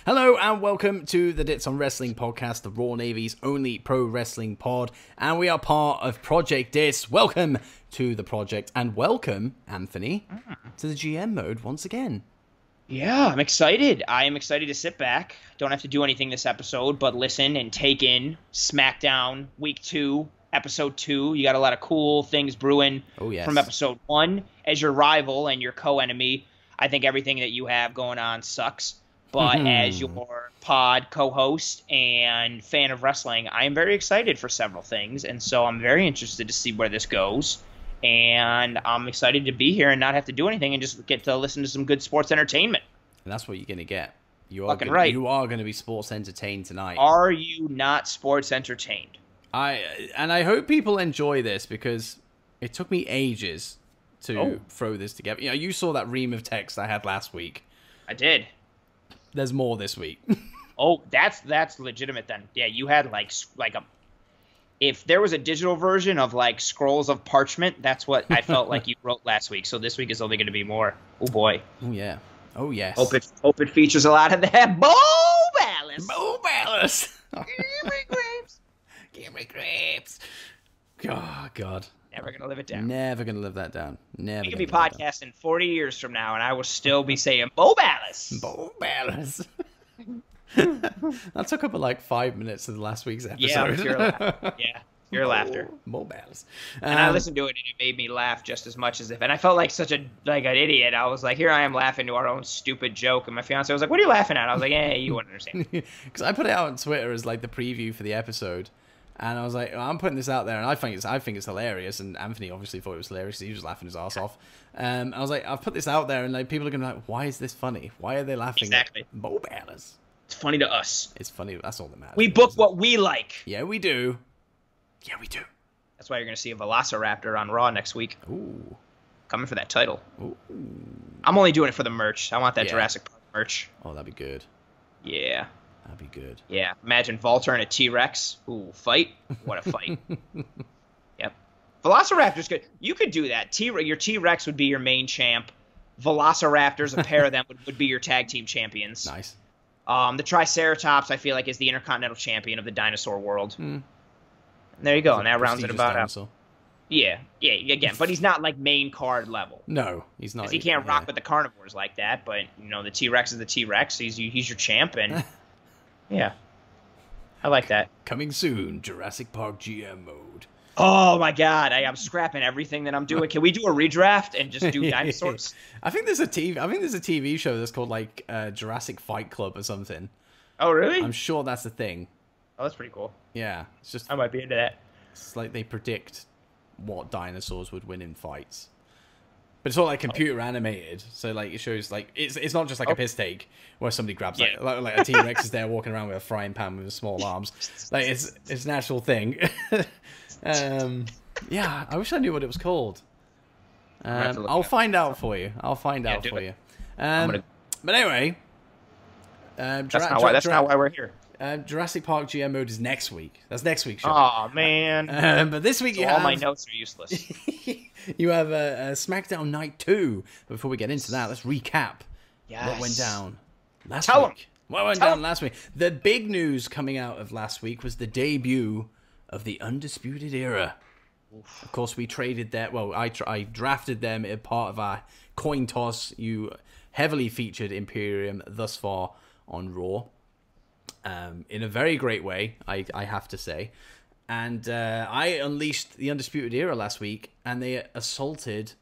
Hello and welcome to the Dits on Wrestling podcast, the Raw Navy's only pro wrestling pod, and we are part of Project Dits. Welcome to the project, and welcome, Anthony, to the GM mode once again. Yeah, I'm excited. I am excited to sit back. Don't have to do anything this episode, but listen and take in Smackdown Week 2, Episode 2. You got a lot of cool things brewing from Episode 1. As your rival and your co-enemy, I think everything that you have going on sucks. But as your pod co-host and fan of wrestling, I am very excited for several things. And so I'm very interested to see where this goes. And I'm excited to be here and not have to do anything and just get to listen to some good sports entertainment. And that's what you're going to get. You are Fucking right. You are going to be sports entertained tonight. Are you not sports entertained? I hope people enjoy this because it took me ages to throw this together. You know, you saw that ream of text I had last week. I did. There's more this week. Oh, that's legitimate then. Yeah, you had like a. If there was a digital version of like scrolls of parchment, that's what I felt like you wrote last week. So this week is only going to be more. Oh boy. Oh yeah. Oh yes. Hope it features a lot of that. Bo Ballas. Bo Ballas. Give me grapes. Give me grapes. Oh God. Never gonna live it down. Never gonna live that down. Never. We could be podcasting 40 years from now, and I will still be saying Bo Ballas. Bo Ballas. That took up like 5 minutes of the last week's episode. Yeah, pure laughter. Bo Ballas. And I listened to it, and it made me laugh just as much as if. And I felt like such an idiot. I was like, here I am laughing to our own stupid joke, and my fiance was like, "What are you laughing at?" I was like, "Hey, you wouldn't understand." Because I put it out on Twitter as like the preview for the episode. And I was like, I'm putting this out there, and I think it's hilarious. And Anthony obviously thought it was hilarious. He was laughing his ass off. I was like, I've put this out there, and like people are gonna be like, why is this funny? Why are they laughing? Exactly. At Bo Ballas? It's funny to us. It's funny. That's all that matters. We book what we like. Yeah, we do. Yeah, we do. That's why you're gonna see a Velociraptor on Raw next week. Ooh. Coming for that title. Ooh. I'm only doing it for the merch. I want that Jurassic Park merch. Oh, that'd be good. Yeah. That'd be good. Yeah. Imagine Volter and a T-Rex. Ooh, fight. What a fight. Yep. Velociraptor's good. You could do that. Your T-Rex would be your main champ. Velociraptors, a pair of them, would be your tag team champions. Nice. The Triceratops, I feel like, is the Intercontinental Champion of the dinosaur world. There you go. And that rounds it about out. Yeah. Again, but he's not like main card level. No, he's not. Because he can't rock with the carnivores like that. But you know, the T-Rex is the T-Rex. He's your champ, and yeah, I like that. Coming soon, Jurassic Park GM mode. Oh my God, I'm scrapping everything that I'm doing. Can we do a redraft and just do dinosaurs? I think there's a TV show that's called like Jurassic Fight Club or something. Oh really? I'm sure that's a thing. Oh, that's pretty cool. Yeah, it's just I might be into that. It's like they predict what dinosaurs would win in fights, but it's all like computer animated. So like it shows like it's not just like a piss take where somebody grabs like a T-Rex is there walking around with a frying pan with his small arms. Like it's an actual thing. Yeah, I wish I knew what it was called. I'll find out for you. But anyway, that's not why we're here. Jurassic Park GM mode is next week. That's next week's show. Oh man! But this week so all my notes are useless. You have a SmackDown Night 2. Before we get into that, let's recap what went down last week. What went down last week? The big news coming out of last week was the debut of the Undisputed Era. Oof. Of course, we traded that. Well, I drafted them as part of our coin toss. You heavily featured Imperium thus far on Raw. In a very great way, I have to say. And I unleashed the Undisputed Era last week, and they assaulted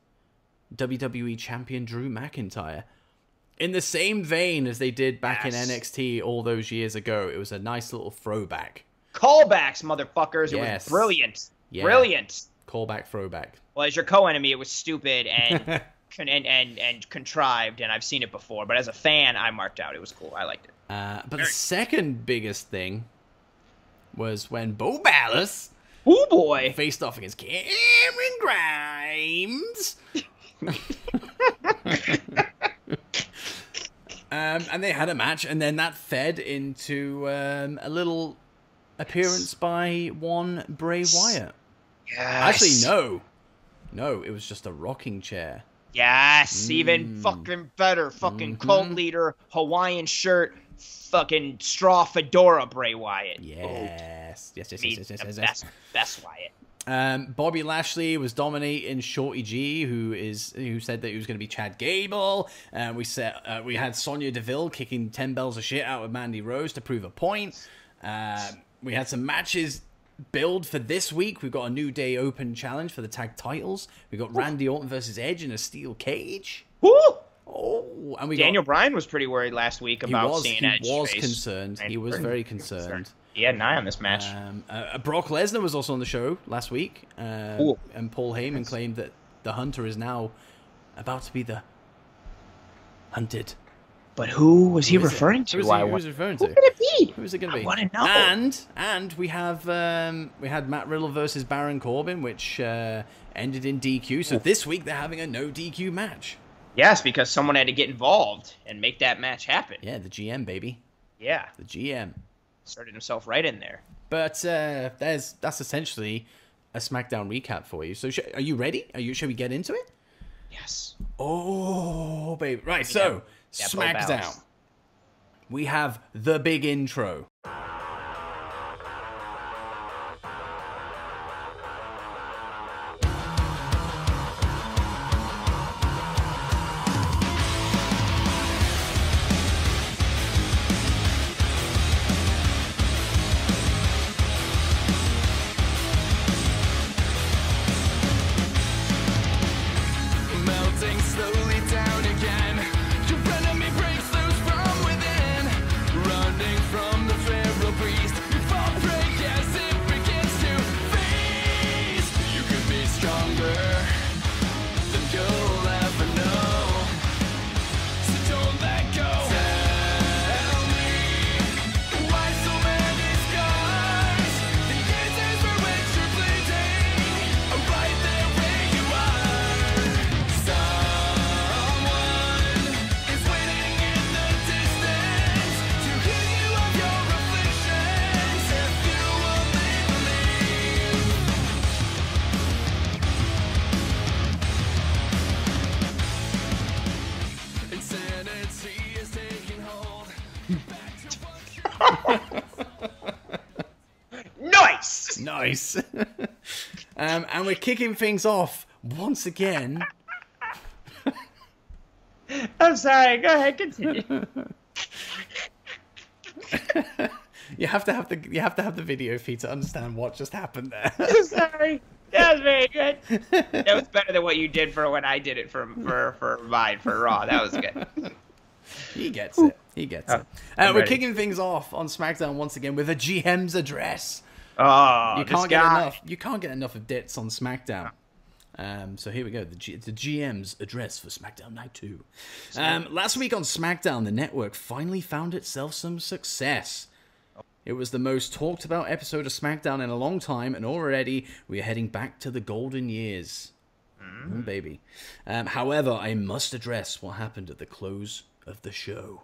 WWE Champion Drew McIntyre. In the same vein as they did back in NXT all those years ago. It was a nice little throwback. Callbacks, motherfuckers. It was brilliant. Yeah. Brilliant. Callback, throwback. Well, as your co-enemy, it was stupid and and contrived, and I've seen it before. But as a fan, I marked out. It was cool. I liked it. But the second biggest thing was when Bo Ballas faced off against Cameron Grimes. And they had a match, and then that fed into a little appearance by one Bray Wyatt. Yes. Actually, no, it was just a rocking chair. Yes, even fucking better. Fucking cult leader, Hawaiian shirt, fucking straw fedora Bray Wyatt. Yes. Yes. Best Wyatt. Bobby Lashley was dominating Shorty G, who said that he was going to be Chad Gable. We had Sonya Deville kicking 10 bells of shit out of Mandy Rose to prove a point. We had some matches build for this week. We've got a New Day Open challenge for the tag titles. We got Randy Orton versus Edge in a steel cage. Woo! Oh, and Daniel Bryan was pretty worried last week about seeing Edge. He was concerned. He was very concerned. He had an eye on this match. Brock Lesnar was also on the show last week, and Paul Heyman claimed that the Hunter is now about to be the hunted. But who was he referring to? Who was referring to? Who could it be? Who's it going to be? I want to know. And we had Matt Riddle versus Baron Corbin, which ended in DQ. So this week they're having a no DQ match. Yes, because someone had to get involved and make that match happen. Yeah, the GM, baby. Yeah. The GM. Started himself right in there. But that's essentially a SmackDown recap for you. So are you ready? Should we get into it? Yes. Oh, baby. Right, so SmackDown. We have the big intro. Nice. And we're kicking things off once again. I'm sorry. Go ahead, continue. You have to have the video feed to understand what just happened there. Sorry. That was very good. That was better than what you did for when I did it for Raw. That was good. He gets it. We're kicking things off on SmackDown once again with a GM's address. Oh, you can't get enough. You can't get enough of Dits on SmackDown. So here we go. The GM's address for SmackDown Night 2. Last week on SmackDown, the network finally found itself some success. It was the most talked about episode of SmackDown in a long time, and already we are heading back to the golden years. Baby. However, I must address what happened at the close of the show.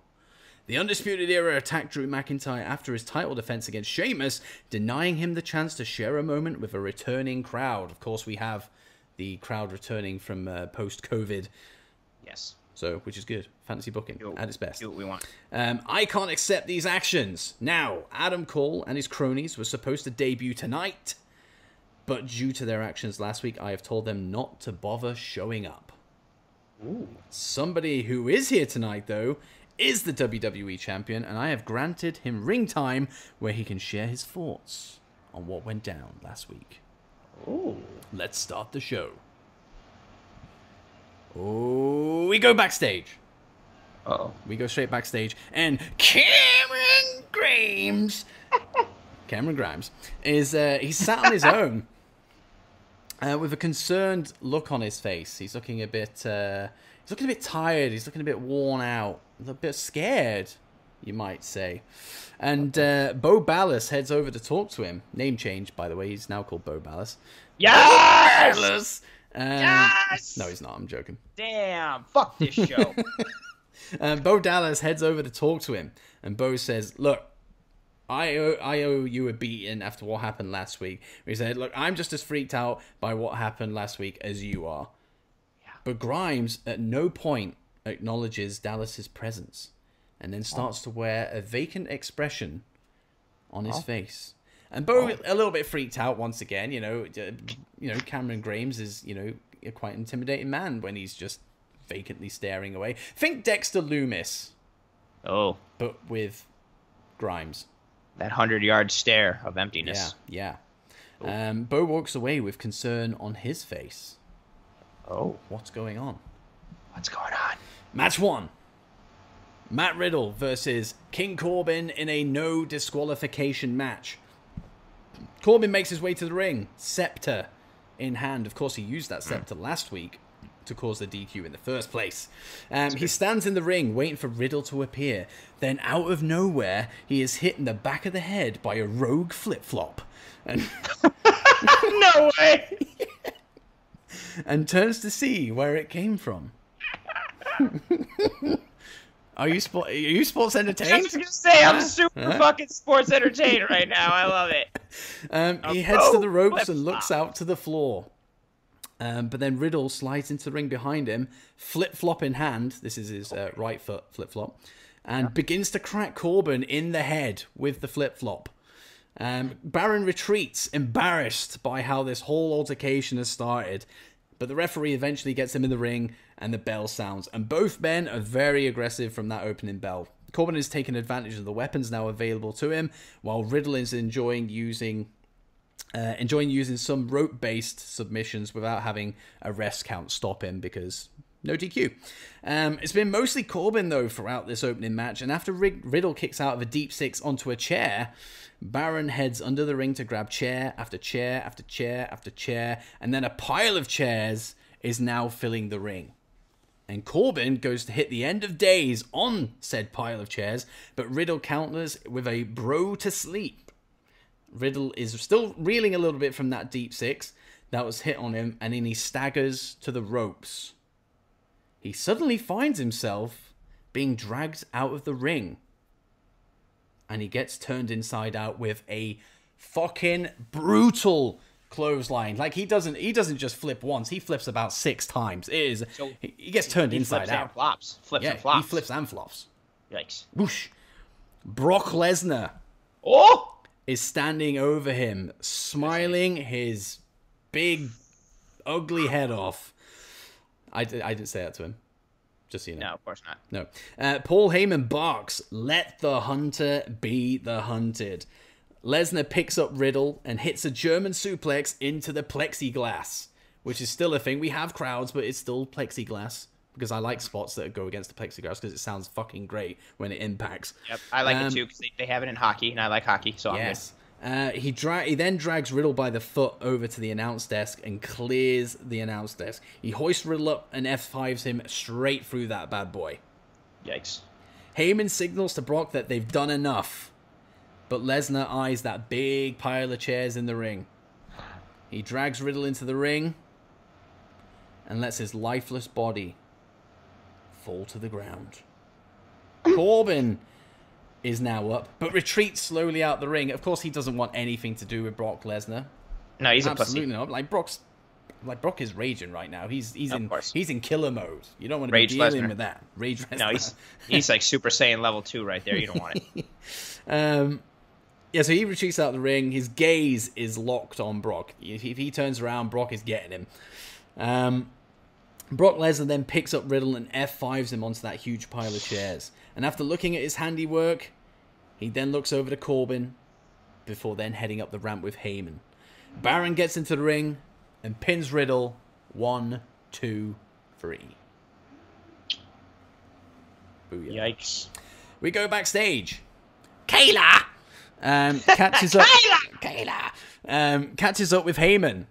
The Undisputed Era attacked Drew McIntyre after his title defense against Sheamus, denying him the chance to share a moment with a returning crowd. Of course, we have the crowd returning from post-COVID. Yes. So, which is good. Fantasy booking at its best. Do what we want. I can't accept these actions. Now, Adam Cole and his cronies were supposed to debut tonight, but due to their actions last week, I have told them not to bother showing up. Ooh. Somebody who is here tonight, though, is the WWE Champion, and I have granted him ring time where he can share his thoughts on what went down last week. Ooh. Let's start the show. Oh, we go backstage. Uh-oh. We go straight backstage, and Cameron Grimes is he's sat on his own with a concerned look on his face. He's looking a bit tired. He's looking a bit worn out, a bit scared, you might say. And Bo Ballas heads over to talk to him. Name change, by the way. He's now called Bo Ballas. Yes! Ballas! Yes! No, he's not. I'm joking. Damn. Fuck this show. Bo Dallas heads over to talk to him. And Bo says, look, I owe you a beating after what happened last week. He said, look, I'm just as freaked out by what happened last week as you are. Yeah. But Grimes at no point acknowledges Dallas's presence, and then starts to wear a vacant expression on his face. And Bo a little bit freaked out once again. Cameron Grimes is a quite intimidating man when he's just vacantly staring away. Think Dexter Loomis. Oh, but with Grimes. That 100-yard stare of emptiness. Yeah. Bo walks away with concern on his face. Oh, what's going on? Match 1. Matt Riddle versus King Corbin in a no disqualification match. Corbin makes his way to the ring, scepter in hand. Of course, he used that scepter last week to cause the DQ in the first place. He stands in the ring waiting for Riddle to appear. Then out of nowhere, he is hit in the back of the head by a rogue flip-flop. And no way! And turns to see where it came from. Are you sports entertained? I was going to say, I'm super fucking sports entertained right now. I love it. He heads to the ropes and looks out to the floor. But then Riddle slides into the ring behind him, flip-flop in hand. This is his right foot flip-flop. And begins to crack Corbin in the head with the flip-flop. Baron retreats, embarrassed by how this whole altercation has started. But the referee eventually gets him in the ring, and the bell sounds. And both men are very aggressive from that opening bell. Corbin is taking advantage of the weapons now available to him, while Riddle is enjoying using some rope-based submissions without having a rest count stop him because no DQ. It's been mostly Corbin, though, throughout this opening match, and after Riddle kicks out of a deep six onto a chair, Baron heads under the ring to grab chair after chair after chair after chair, and then a pile of chairs is now filling the ring. And Corbin goes to hit the end of days on said pile of chairs, but Riddle counters with a bro to sleep. Riddle is still reeling a little bit from that deep six that was hit on him, and then he staggers to the ropes. He suddenly finds himself being dragged out of the ring. And he gets turned inside out with a fucking brutal clothesline. Like, he doesn't just flip once, he flips about 6 times. He gets turned inside out. Flips and flops. He flips and flops. Yikes. Whoosh. Brock Lesnar is standing over him, smiling his big, ugly head off. I didn't say that to him. Just so you know. No, of course not. No. Paul Heyman barks, "Let the hunter be the hunted." Lesnar picks up Riddle and hits a German suplex into the plexiglass, which is still a thing. We have crowds, but it's still plexiglass. Because I like spots that go against the plexiglass because it sounds fucking great when it impacts. Yep, I like it too because they have it in hockey, and I like hockey, so yes. He then drags Riddle by the foot over to the announce desk and clears the announce desk. He hoists Riddle up and F5s him straight through that bad boy. Yikes. Heyman signals to Brock that they've done enough, but Lesnar eyes that big pile of chairs in the ring. He drags Riddle into the ring and lets his lifeless body fall to the ground. Corbin is now up, but retreats slowly out the ring. Of course, he doesn't want anything to do with Brock Lesnar. No, he's absolutely a pussy. Not. Brock is raging right now. He's in killer mode. You don't want to Rage be dealing Lesnar. with that. Rage Lesnar. No, he's like Super Saiyan level 2 right there. You don't want it. Yeah, so he retreats out the ring. His gaze is locked on Brock. If he turns around, Brock is getting him. Brock Lesnar then picks up Riddle and F5s him onto that huge pile of chairs. And after looking at his handiwork, he then looks over to Corbin before then heading up the ramp with Heyman. Baron gets into the ring and pins Riddle 1, 2, 3. Booyah. Yikes. We go backstage. Kayla catches up. Kayla catches up with Heyman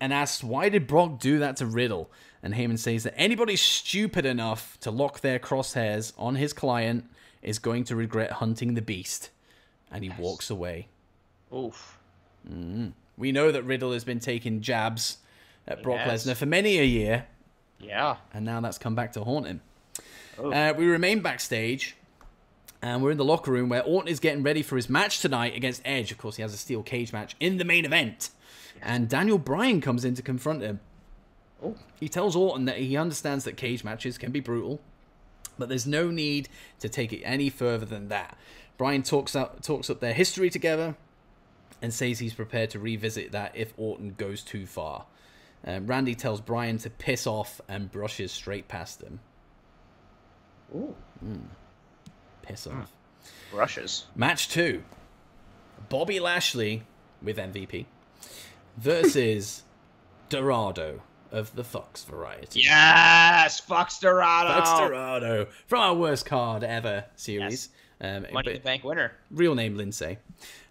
and asks, why did Brock do that to Riddle? And Heyman says that anybody stupid enough to lock their crosshairs on his client is going to regret hunting the beast. And he walks away. Oof. We know that Riddle has been taking jabs at Brock Lesnar for many a year. Yeah. And now that's come back to haunt him. We remain backstage. And we're in the locker room where Orton is getting ready for his match tonight against Edge. Of course, he has a steel cage match in the main event. And Daniel Bryan comes in to confront him. Oh. He tells Orton that he understands that cage matches can be brutal, but there's no need to take it any further than that. Bryan talks up their history together and says he's prepared to revisit that if Orton goes too far. Randy tells Bryan to piss off and brushes straight past him. Ooh. Piss off. Brushes. Match 2. Bobby Lashley with MVP versus Dorado of the Fox variety. Yes! Fox Dorado! Fox Dorado from our worst card ever series. Yes. Money in the Bank winner. Real name Lindsay.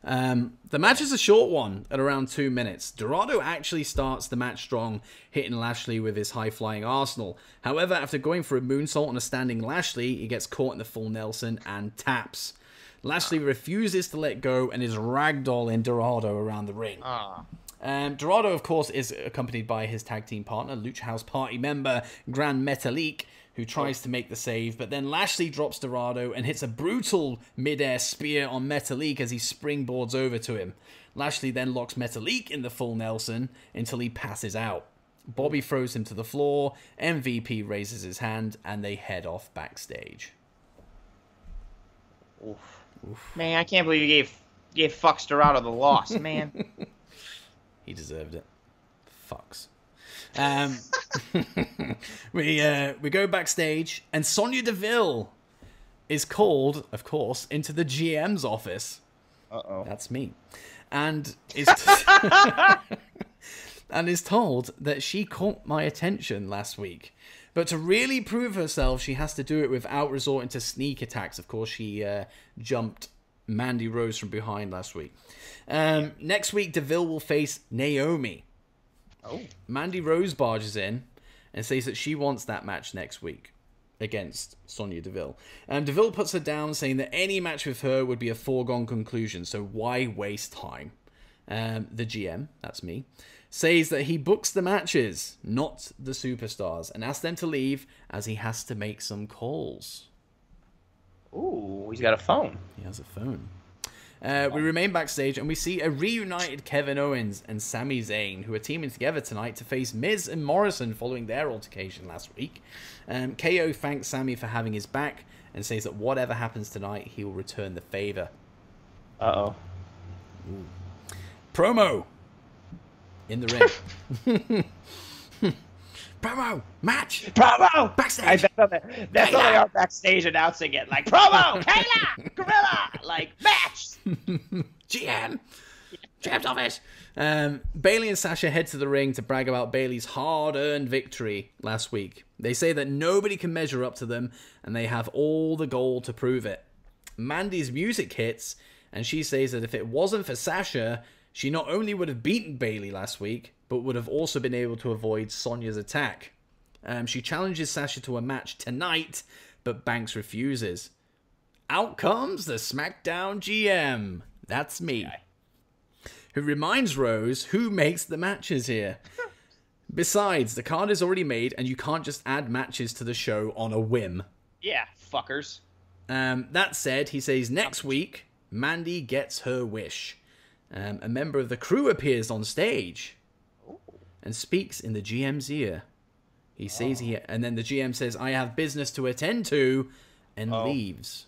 The match is a short one at around 2 minutes. Dorado actually starts the match strong, hitting Lashley with his high-flying arsenal. However, after going for a moonsault on a standing Lashley, he gets caught in the full Nelson and taps. Lashley refuses to let go and is ragdolling Dorado around the ring. Dorado, of course, is accompanied by his tag team partner, Lucha House Party member Gran Metalik, who tries to make the save, but then Lashley drops Dorado and hits a brutal mid-air spear on Metalik as he springboards over to him. Lashley then locks Metalik in the full Nelson until he passes out. Bobby throws him to the floor, MVP raises his hand, and they head off backstage. Oof. Man, I can't believe you gave Fox Dorado the loss, man. He deserved it. Fucks. We go backstage, and Sonya Deville is called, of course, into the GM's office. Uh-oh. That's me. And is and is told that she caught my attention last week. But to really prove herself, she has to do it without resorting to sneak attacks. Of course, she jumped Mandy Rose from behind last week. Next week, Deville will face Naomi. Oh. Mandy Rose barges in and says that she wants that match next week against Sonya Deville. Deville puts her down, saying that any match with her would be a foregone conclusion, so why waste time? The GM, that's me, says that he books the matches, not the superstars, and asks them to leave as he has to make some calls. Ooh, he's got a phone. He has a phone. We remain backstage and we see a reunited Kevin Owens and Sami Zayn, who are teaming together tonight to face Miz and Morrison following their altercation last week. KO thanks Sami for having his back and says that whatever happens tonight, he will return the favor. Uh-oh. Ooh. Promo in the ring. Promo match. Promo Backstage. That's how they are backstage announcing it. Like promo, Kayla, Gorilla, like match. GM's office. Bayley and Sasha head to the ring to brag about Bayley's hard-earned victory last week. They say that nobody can measure up to them, and they have all the gold to prove it. Mandy's music hits, and she says that if it wasn't for Sasha, she not only would have beaten Bayley last week, but would have also been able to avoid Sonya's attack. She challenges Sasha to a match tonight, but Banks refuses. Out comes the SmackDown GM. That's me. Who reminds Rose who makes the matches here. Besides, the card is already made, and you can't just add matches to the show on a whim. Yeah, fuckers. That said, he says next week, Mandy gets her wish. A member of the crew appears on stage and speaks in the GM's ear. He says and then the GM says, "I have business to attend to," and leaves.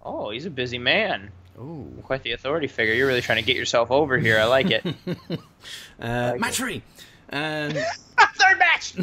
Oh, he's a busy man. Oh, quite the authority figure. You're really trying to get yourself over here. I like it. Match 3. Third match.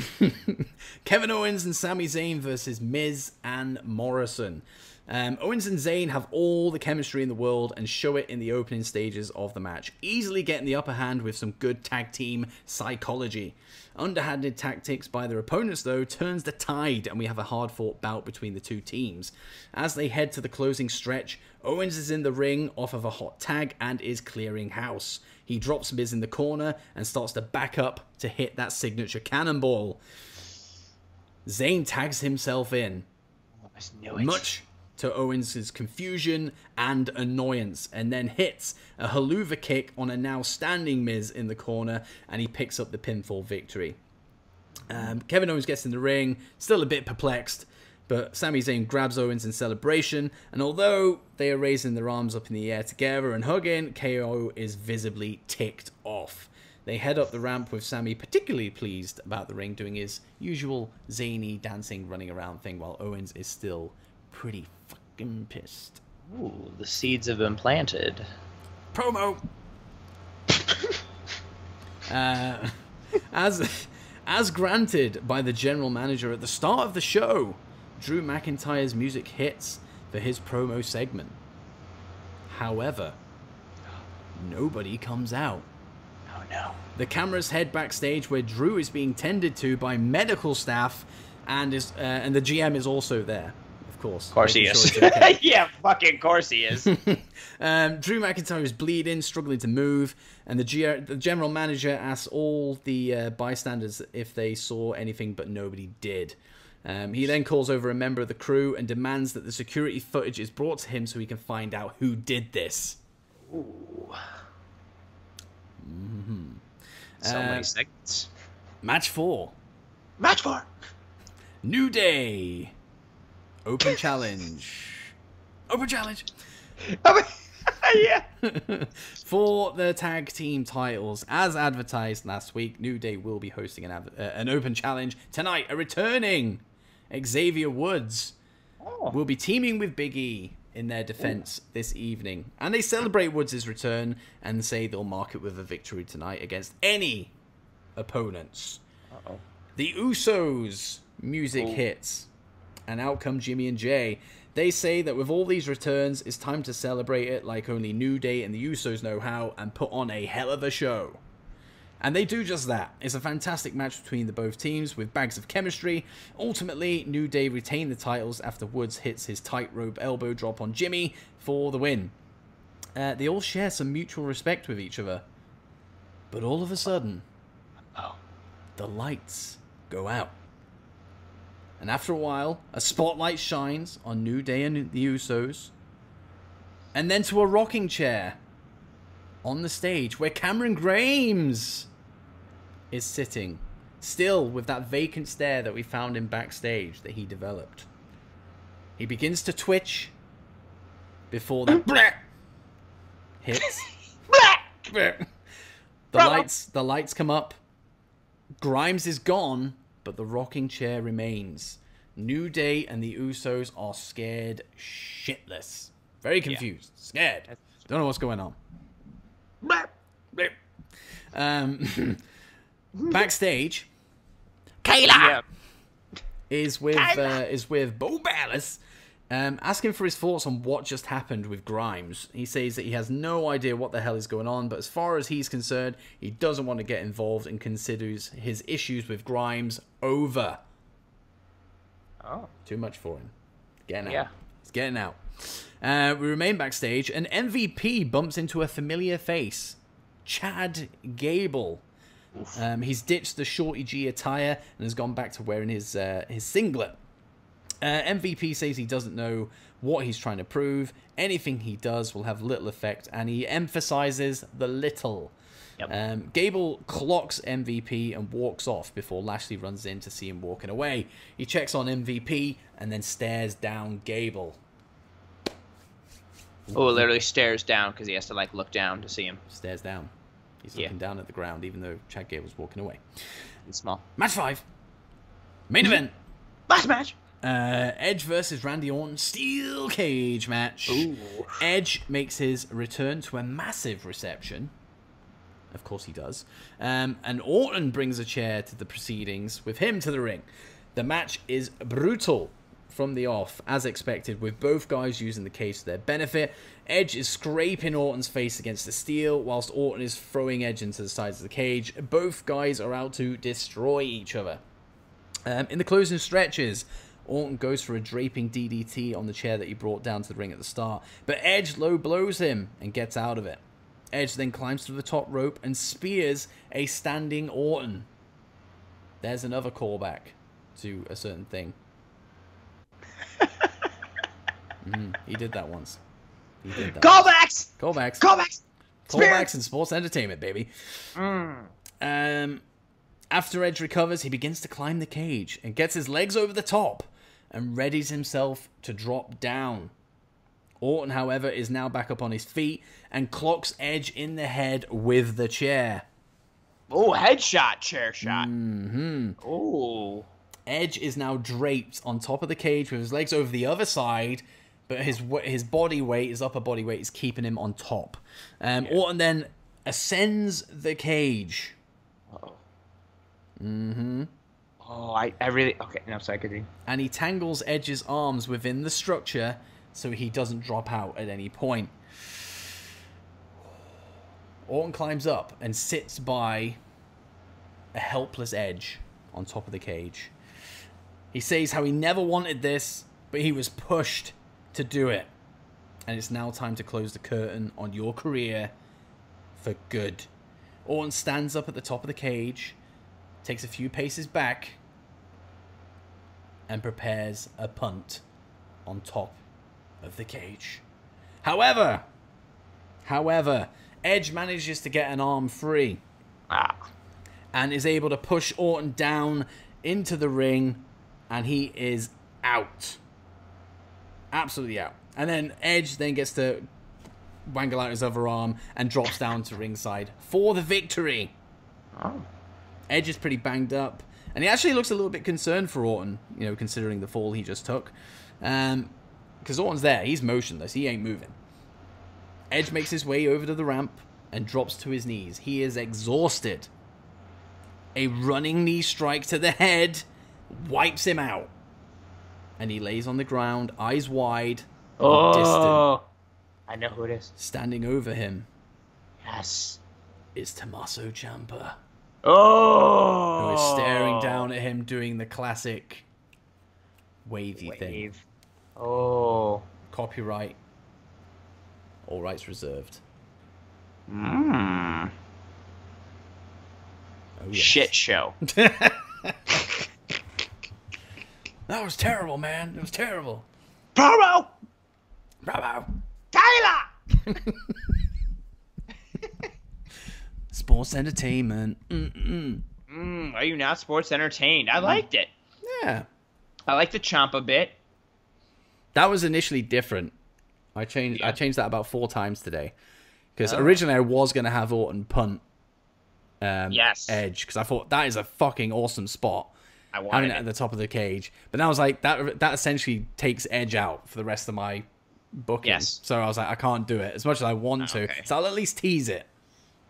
Kevin Owens and Sami Zayn versus Miz and Morrison. Owens and Zayn have all the chemistry in the world and show it in the opening stages of the match, easily getting the upper hand with some good tag team psychology. Underhanded tactics by their opponents, though, turns the tide, and we have a hard-fought bout between the two teams. As they head to the closing stretch, Owens is in the ring off of a hot tag and is clearing house. He drops Miz in the corner and starts to back up to hit that signature cannonball. Zayn tags himself in. I knew it. Much to Owens' confusion and annoyance, and then hits a haluva kick on a now standing Miz in the corner, and he picks up the pinfall victory. Kevin Owens gets in the ring, still a bit perplexed, but Sami Zayn grabs Owens in celebration, and although they are raising their arms up in the air together and hugging, KO is visibly ticked off. They head up the ramp with Sammy particularly pleased about the ring, doing his usual zany dancing, running around thing, while Owens is still pretty fucking pissed. Ooh, the seeds have been planted. Promo! As granted by the general manager at the start of the show, Drew McIntyre's music hits for his promo segment. However, nobody comes out. Oh no. The cameras head backstage where Drew is being tended to by medical staff, and the GM is also there. Of course he is. Okay. Yeah, fucking course he is. Drew McIntyre is bleeding, struggling to move, and the general manager asks all the bystanders if they saw anything, but nobody did. He then calls over a member of the crew and demands that the security footage is brought to him so he can find out who did this. Ooh. Mm-hmm. So many segments. Match 4. Match 4. New Day. Open challenge. Open challenge. Yeah. For the tag team titles, as advertised last week, New Day will be hosting an open challenge tonight. A returning Xavier Woods will be teaming with Big E in their defense this evening. And they celebrate Woods' return and say they'll mark it with a victory tonight against any opponents. The Usos music hits. And out come Jimmy and Jay. They say that with all these returns, it's time to celebrate it like only New Day and the Usos know how and put on a hell of a show. And they do just that. It's a fantastic match between the both teams with bags of chemistry. Ultimately, New Day retain the titles after Woods hits his tightrope elbow drop on Jimmy for the win. They all share some mutual respect with each other. But all of a sudden, the lights go out. And after a while, a spotlight shines on New Day and the Usos. And then to a rocking chair on the stage where Cameron Grimes is sitting. Still with that vacant stare that we found him backstage that he developed. He begins to twitch before the hits. The lights come up. Grimes is gone. But the rocking chair remains. New Day and the Usos are scared shitless. Very confused. Scared. Don't know what's going on. Backstage, Kayla is with Bo Ballas, asking for his thoughts on what just happened with Grimes. He says that he has no idea what the hell is going on, but as far as he's concerned, he doesn't want to get involved and considers his issues with Grimes over. Too much for him. Getting out. He's getting out. We remain backstage, and MVP bumps into a familiar face. Chad Gable. He's ditched the Shorty G attire and has gone back to wearing his singlet. MVP says he doesn't know what he's trying to prove. Anything he does will have little effect, and he emphasizes the little. Gable clocks MVP and walks off before Lashley runs in to see him walking away. He checks on MVP and then stares down Gable. Literally stares down because he has to look down to see him. Stares down. He's looking down at the ground even though Chad Gable's walking away. It's small. Match 5. Main event. Last match. Edge versus Randy Orton steel cage match. Ooh. Edge makes his return to a massive reception. Of course he does. And Orton brings a chair to the proceedings with him to the ring. The match is brutal from the off, as expected, with both guys using the cage to their benefit. Edge is scraping Orton's face against the steel, whilst Orton is throwing Edge into the sides of the cage. Both guys are out to destroy each other. In the closing stretches, Orton goes for a draping DDT on the chair that he brought down to the ring at the start, but Edge low blows him and gets out of it. Edge then climbs to the top rope and spears a standing Orton. There's another callback to a certain thing. He did that once. Callbacks! Callbacks in sports entertainment, baby. After Edge recovers, he begins to climb the cage and gets his legs over the top and readies himself to drop down. Orton, however, is now back up on his feet and clocks Edge in the head with the chair. Oh, headshot, chair shot. Mm-hmm. Oh. Edge is now draped on top of the cage with his legs over the other side, but his body weight, his upper body weight, is keeping him on top. Orton then ascends the cage. Uh-oh. Mm-hmm. Oh, I really... Okay, no, sorry, continue. And he tangles Edge's arms within the structure so he doesn't drop out at any point. Orton climbs up and sits by a helpless Edge on top of the cage. He says how he never wanted this, but he was pushed to do it. And it's now time to close the curtain on your career for good. Orton stands up at the top of the cage, takes a few paces back, and prepares a punt on top of the cage. However, Edge manages to get an arm free and is able to push Orton down into the ring, and he is out. Absolutely out. And then Edge then gets to wangle out his other arm and drops down to ringside for the victory. Oh. Edge is pretty banged up, and he actually looks a little bit concerned for Orton, you know, considering the fall he just took. Because Orton's there. He's motionless. He ain't moving. Edge makes his way over to the ramp and drops to his knees. He is exhausted. A running knee strike to the head wipes him out. And he lays on the ground, eyes wide, distant. I know who it is. Standing over him. Yes. Is Tommaso Ciampa. Oh! Who is staring down at him doing the classic wavy thing. Oh. Copyright. All rights reserved. Mmm. Oh, yes. Shit show. That was terrible, man. It was terrible. Bravo! Bravo. Tyler! Sports entertainment. Are you not sports entertained? I liked it. Yeah. I liked the Ciampa bit. That was initially different. I changed that about 4 times today. Because originally I was going to have Orton punt Edge. Because I thought that is a fucking awesome spot. I wanted having it it at the top of the cage. But then I was like, that essentially takes Edge out for the rest of my booking. Yes. So I was like, I can't do it as much as I want to. Okay. So I'll at least tease it.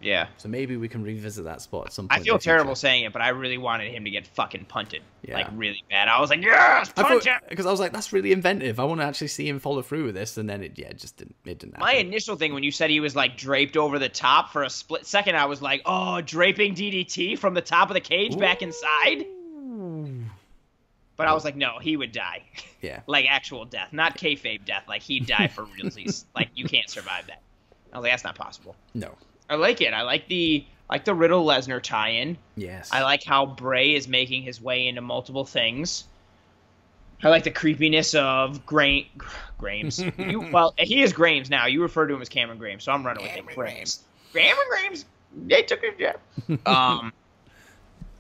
Yeah. So maybe we can revisit that spot at some point. I feel terrible saying it, but I really wanted him to get fucking punted. Yeah. Like, really bad. I was like, yes, punch him! Because I was like, that's really inventive. I want to actually see him follow through with this. And then it just didn't happen. My initial thing when you said he was, like, draped over the top for a split second, I was like, oh, draping DDT from the top of the cage back inside? But I was like, no, he would die. Yeah. Like, actual death. Not kayfabe death. Like, he'd die for realsies. Like, you can't survive that. I was like, that's not possible. No. I like it. I like the Riddle Lesnar tie-in. Yes. I like how Bray is making his way into multiple things. I like the creepiness of Grames. Well, he is Grames now. You refer to him as Cameron Grames, so I'm running with it. Grames. Cameron Grames. They took his job.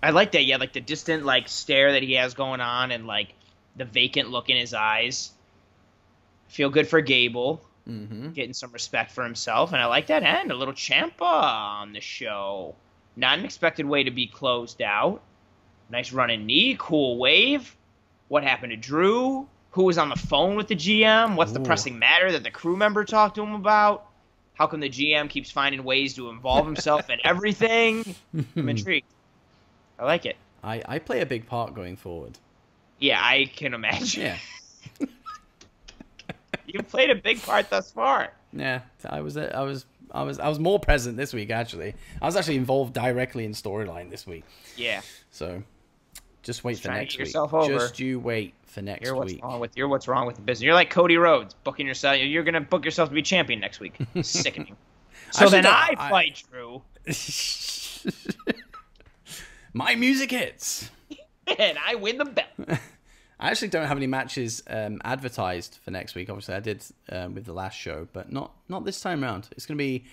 I like that. Yeah, like the distant stare that he has going on, and like the vacant look in his eyes. Feel good for Gable. Mm-hmm. Getting some respect for himself, and I like that end. A little Ciampa on the show. Not an expected way to be closed out. Nice running knee, cool wave. What happened to Drew? Who was on the phone with the GM? What's the pressing matter that the crew member talked to him about? How come the GM keeps finding ways to involve himself in everything? I'm intrigued. I like it. I play a big part going forward. Yeah, I can imagine. Yeah. You played a big part thus far. Yeah, I was more present this week actually. I was actually involved directly in storyline this week. Yeah. So, just wait for next week. Over. Just you wait for next week. You're what's wrong with the business. You're like Cody Rhodes, booking yourself. You're gonna book yourself to be champion next week. Sickening. So then I fight Drew. My music hits. And I win the belt. I actually don't have any matches advertised for next week. Obviously, I did with the last show, but not this time around. It's going to be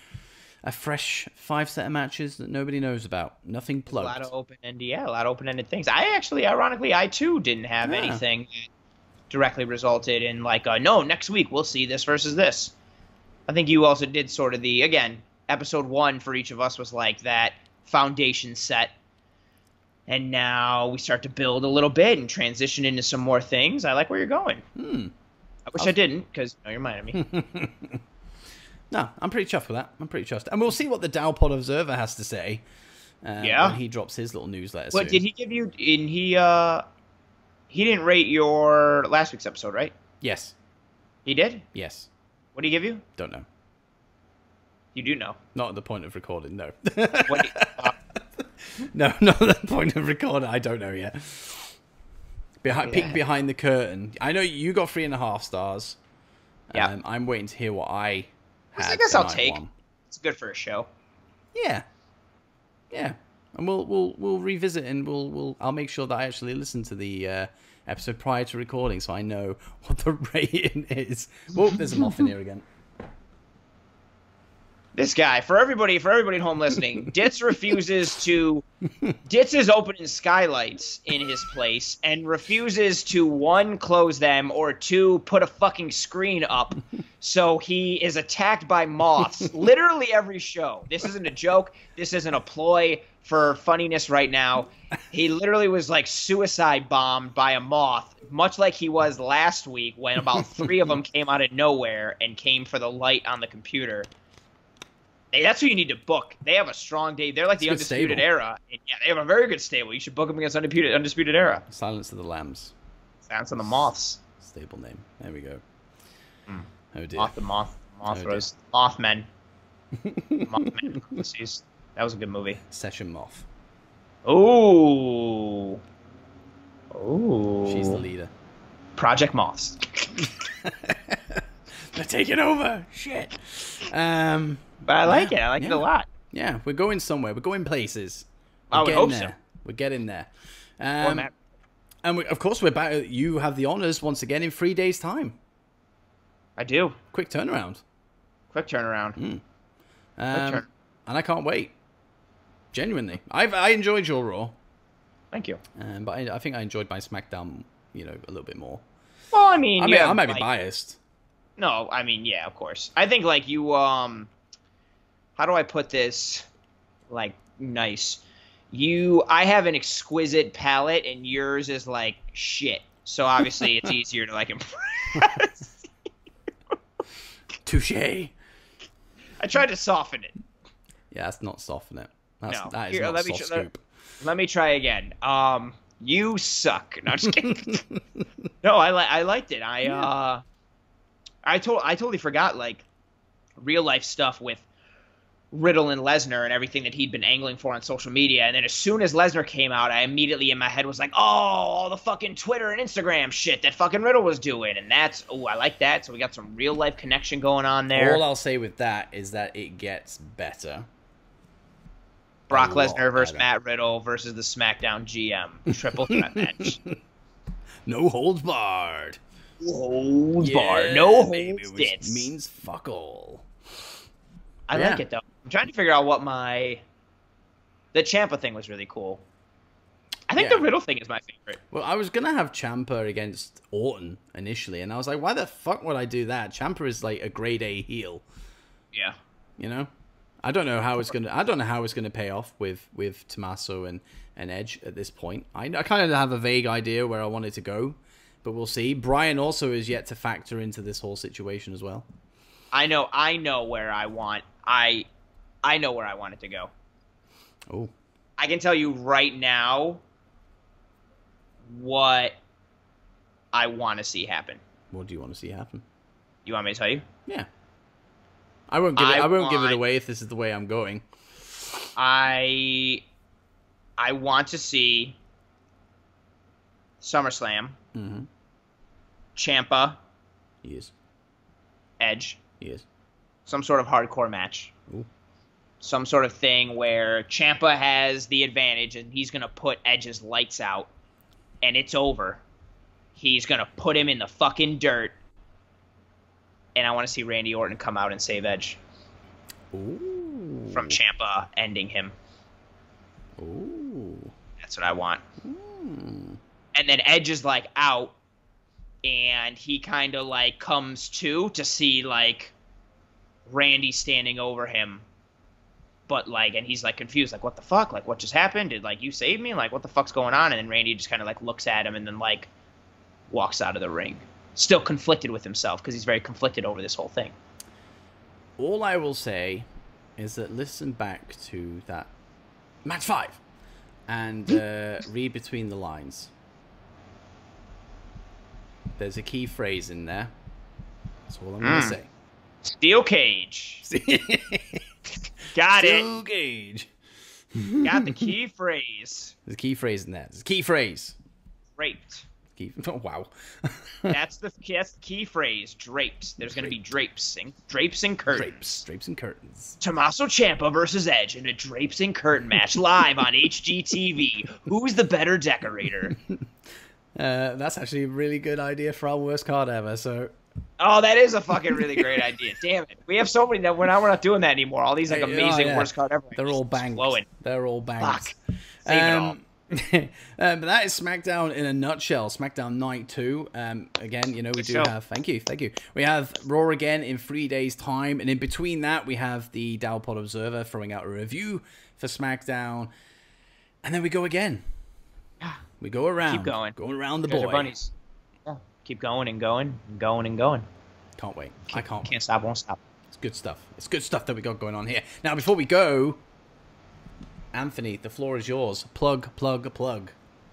a fresh 5 set of matches that nobody knows about. Nothing plugged. A lot of open-ended things. Ironically, I too didn't have anything that directly resulted in no, next week we'll see this versus this. I think you also did sort of episode 1 for each of us was like that foundation set. And now we start to build a little bit and transition into some more things. I like where you're going. I wish I didn't, because you're reminding me. No, I'm pretty chuffed with that. I'm pretty chuffed. And we'll see what the Dowpod Observer has to say when he drops his little newsletter soon. Did he give you... He didn't rate your last week's episode, right? Yes. He did? Yes. What did he give you? Don't know. You do know. Not at the point of recording, no. What No, not at the point of recording. I don't know yet. Peek behind the curtain. I know you got 3.5 stars. Yeah. I'm waiting to hear what I had. I guess I'll take. It's good for a show. Yeah. Yeah. And we'll revisit and I'll make sure that I actually listen to the episode prior to recording so I know what the rating is. Oh, there's a moth in here again. This guy, for everybody at home listening, Dits is opening skylights in his place and refuses to, 1, close them, or 2, put a fucking screen up. So he is attacked by moths literally every show. This isn't a joke. This isn't a ploy for funniness right now. He literally was like suicide bombed by a moth, much like he was last week when about 3 of them came out of nowhere and came for the light on the computer. Hey, that's who you need to book. They have a strong day. They're like the Undisputed Era. And yeah, they have a very good stable. You should book them against Undisputed Era. Silence of the Lambs. Silence of the Moths. Stable name. There we go. Oh dear. Moth Rose. Mothmen. Mothmen. That was a good movie. Session Moth. Ooh. She's the leader. Project Moths. They're taking over. Shit. But I like it. I like it a lot. Yeah, we're going somewhere. We're going places. I would hope so. We're getting there. And of course, we're back. You have the honors once again in 3 days' time. I do. Quick turnaround. And I can't wait. Genuinely, I enjoyed your Raw. Thank you. But I think I enjoyed my SmackDown, a little bit more. Well, I mean, I might be biased. No, I mean, yeah, of course. I think, like, you, how do I put this, like, nice? I have an exquisite palate, and yours is, like, shit. So, obviously, it's easier to, like, impress. Touché. I tried to soften it. Yeah, that's not soften it. That is Here, not soft scoop. Let me try again. You suck. No, just kidding. No, I liked it. I totally forgot, like, real life stuff with Riddle and Lesnar and everything that he'd been angling for on social media. And then as soon as Lesnar came out, I immediately in my head was like, oh, all the fucking Twitter and Instagram shit that fucking Riddle was doing. And I like that. So we got some real life connection going on there. All I'll say with that is that it gets better. Brock Lesnar versus Matt Riddle versus the SmackDown GM. Triple threat match. No holds barred. No holds Dits. Means fuck all. I like it, though. I'm trying to figure out what the Ciampa thing was really cool. I think the Riddle thing is my favorite. Well, I was going to have Ciampa against Orton initially, and I was like, why the fuck would I do that? Ciampa is like a grade A heel. Yeah. I don't know how it's gonna pay off with Tommaso and Edge at this point. I kind of have a vague idea where I want it to go, but we'll see. Brian also is yet to factor into this whole situation as well. I know where I want it to go. Oh. I can tell you right now what I want to see happen. What do you want to see happen? You want me to tell you? Yeah. I won't give it away if this is the way I'm going. I want to see SummerSlam. Mm-hmm. Ciampa. He is. Edge. He is. Some sort of hardcore match. Ooh. Some sort of thing where Ciampa has the advantage and he's going to put Edge's lights out and it's over. He's going to put him in the fucking dirt. And I want to see Randy Orton come out and save Edge. Ooh. From Ciampa ending him. Ooh. That's what I want. Ooh. And then Edge is like out. And he kind of like comes to see like Randy standing over him. But, like, and he's, like, confused, like, what the fuck? Like, what just happened? Did, like, you save me? Like, what the fuck's going on? And then Randy just kind of, like, looks at him and then, like, walks out of the ring. Still conflicted with himself because he's very conflicted over this whole thing. All I will say is that listen back to that match 5 and read between the lines. There's a key phrase in there. That's all I'm going to say. Steel cage. Got it. Steel cage. Got the key phrase. There's a key phrase in there. There's a key phrase. Draped. Oh, wow. That's the key phrase. Drapes. There's going to be drapes and curtains. Drapes and curtains. Tommaso Ciampa versus Edge in a drapes and curtain match live on HGTV. Who's the better decorator? That's actually a really good idea for our worst card ever. So. Oh, that is a fucking really great idea. Damn it. We have so many that we're not doing that anymore. All these like amazing worst card ever. They're all banged. They're all banged. Fuck. Save it all. But that is SmackDown in a nutshell. SmackDown Night 2. Again, you know, we do have... Thank you. We have Raw again in 3 days' time. And in between that, we have the Dowpod Observer throwing out a review for SmackDown. And then we go again. We go around. Keep going. Going around the boy. bunnies. Yeah. Keep going and going and going and going. Can't wait. Can't stop, won't stop. It's good stuff. It's good stuff that we got going on here. Now, before we go, Anthony, the floor is yours. Plug.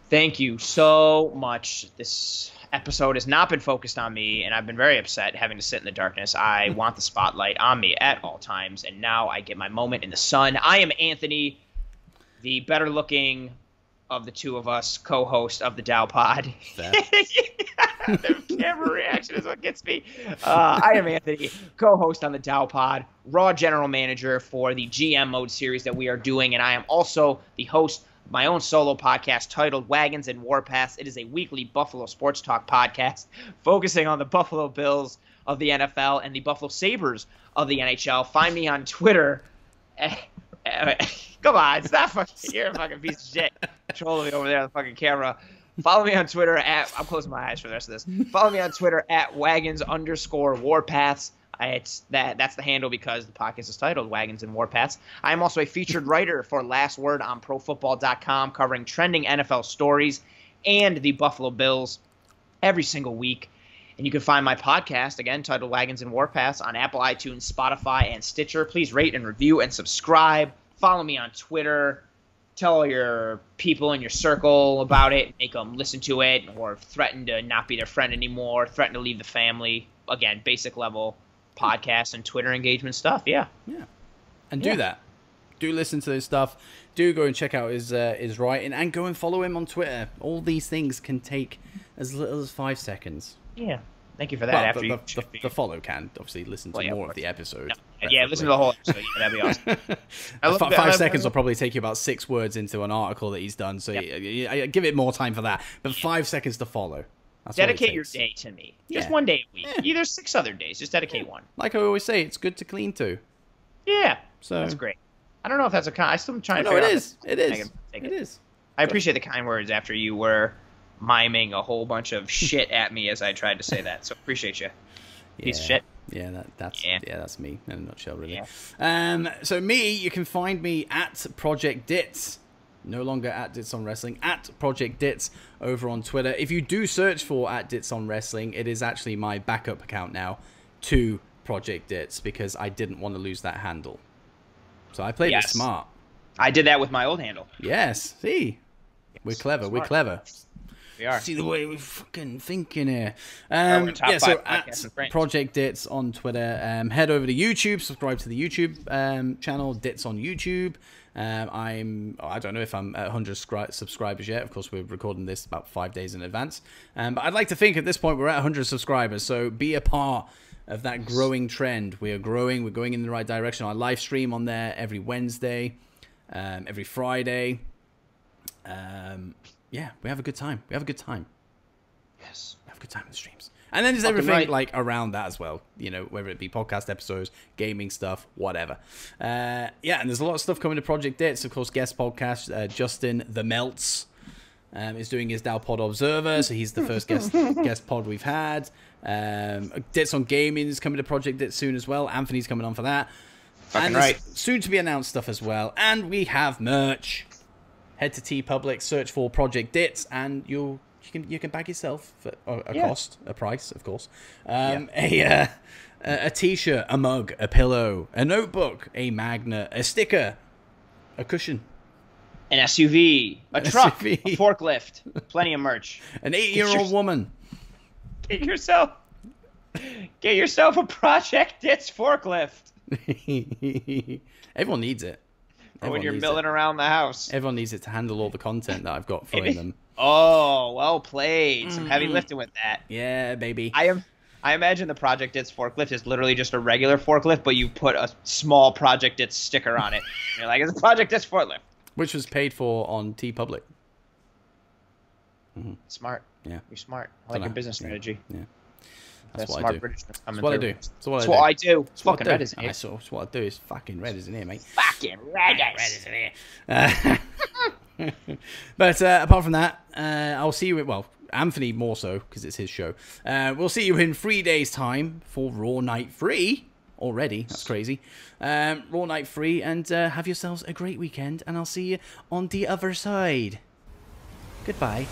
Thank you so much. This episode has not been focused on me, and I've been very upset having to sit in the darkness. I want the spotlight on me at all times, and now I get my moment in the sun. I am Anthony, the better-looking of the two of us, co-host of the Dow Pod. The camera reaction is what gets me. I am Anthony, co-host on the Dow Pod, Raw general manager for the GM Mode series that we are doing, and I am also the host of my own solo podcast titled Wagons and Warpaths. It is a weekly Buffalo sports talk podcast focusing on the Buffalo Bills of the NFL and the Buffalo Sabres of the NHL. Find me on Twitter. Come on, stop fucking. You're a fucking piece of shit. Controlling me over there on the fucking camera. Follow me on Twitter at... I'm closing my eyes for the rest of this. Follow me on Twitter at Wagons_Warpaths. That's the handle because the podcast is titled Wagons and Warpaths. I am also a featured writer for Last Word on ProFootball.com, covering trending NFL stories and the Buffalo Bills every single week. And you can find my podcast, again, titled Wagons and Warpaths, on Apple, iTunes, Spotify, and Stitcher. Please rate and review and subscribe. Follow me on Twitter. Tell all your people in your circle about it. Make them listen to it or threaten to not be their friend anymore. Threaten to leave the family. Again, basic level podcast and Twitter engagement stuff. Yeah. And do that. Do listen to this stuff. Do go and check out his writing and go and follow him on Twitter. All these things can take as little as 5 seconds. Yeah. Thank you for that. Well, the follow can obviously listen to more of the episode. Yeah, listen to the whole episode. Yeah, that'd be awesome. 5 seconds will probably take you about 6 words into an article that he's done. So you give it more time for that. But 5 seconds to follow. That's dedicate your day to me. Just one day a week. There's 6 other days. Just dedicate one. Like I always say, it's good to clean to. Yeah. So that's great. I don't know if that's I still am trying to figure out. It is. I appreciate the kind words after you were miming a whole bunch of shit at me as I tried to say that. So appreciate you. Piece of shit. Yeah, that's me in a nutshell, really. Yeah. So you can find me at Project Dits. No longer at Dits on Wrestling, at Project Dits over on Twitter. If you do search for at Dits on Wrestling, it is actually my backup account now to Project Dits because I didn't want to lose that handle. So I played it smart. I did that with my old handle. Yes. See? We're clever. Smart. We're clever. We are. See the way we're fucking thinking here. So at Project Dits on Twitter. Head over to YouTube. Subscribe to the YouTube channel, Dits on YouTube. I don't know if I'm at 100 subscribers yet. Of course, we're recording this about 5 days in advance. But I'd like to think at this point we're at 100 subscribers. So be a part of that growing trend. We are growing. We're going in the right direction. I live stream on there every Wednesday, every Friday. Yeah, we have a good time. Yes. We have a good time in the streams. And then there's everything like around that as well. You know, whether it be podcast episodes, gaming stuff, whatever. And there's a lot of stuff coming to Project Dits. Of course, guest podcast, Justin the Melts is doing his Dowpod Observer. So he's the first guest pod we've had. Dits on Gaming is coming to Project Dits soon as well. Anthony's coming on for that. Fucking right. Soon to be announced stuff as well. And we have merch. Head to TeePublic, search for Project Dits, and you can bag yourself for a price, of course. A t-shirt, a mug, a pillow, a notebook, a magnet, a sticker, a cushion, an SUV, a truck, a forklift, plenty of merch. An 8-year-old woman. Get yourself a Project Dits forklift. Everyone needs it. When you're milling around the house. Everyone needs it to handle all the content that I've got throwing them. Oh, well played. Some heavy lifting with that. Yeah, baby. I imagine the Project Dits forklift is literally just a regular forklift, but you put a small Project Dits sticker on it. You're like, it's a Project Dits forklift. Which was paid for on TeePublic. Smart. Yeah. You're smart. I like your business strategy. Yeah. That's what smart I do. Britishness That's what I do. That's what I do. It's fucking red, isn't it? That's what I do. It's fucking red, isn't it, mate? Fucking red, isn't it? But apart from that, I'll see you. Well, Anthony more so because it's his show. We'll see you in 3 days' time for Raw Night 3 already. That's crazy. Raw Night 3, and have yourselves a great weekend. And I'll see you on the other side. Goodbye.